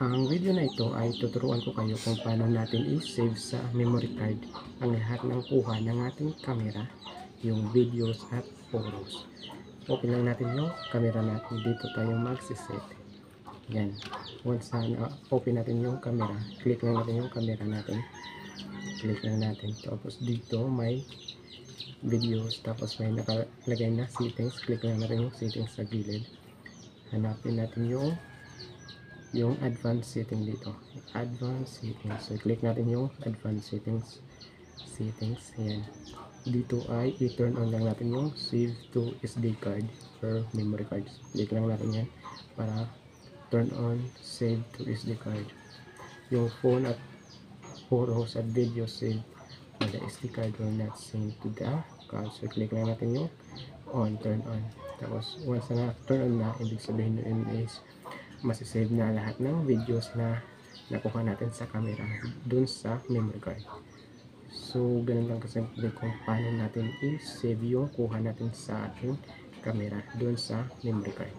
Ang video na ito ay tuturuan ko kayo kung paano natin i-save sa memory card ang lahat ng kuha ng ating camera, yung videos at photos. Open lang natin yung camera natin. Dito tayo magsiset. Yan. Once na open natin yung camera, click lang natin yung camera natin. Click lang natin. Tapos dito may videos. Tapos may nakalagay na settings. Click lang natin yung settings sa gilid. Hanapin natin yung advanced setting dito, advanced settings. So click natin yung advanced settings. Yan, dito ay i-turn on lang natin yung save to SD card or memory cards. Click lang natin yan para turn on save to SD card. Yung phone at photos at video save on the SD card will not sync to the card. So click lang natin yung turn on. Tapos once na turn on na, ibig sabihin nun is masisave na lahat ng videos na nakuha natin sa camera dun sa memory card. So ganun lang kasimple kung paano natin i-save yung kuha natin sa ating camera dun sa memory card.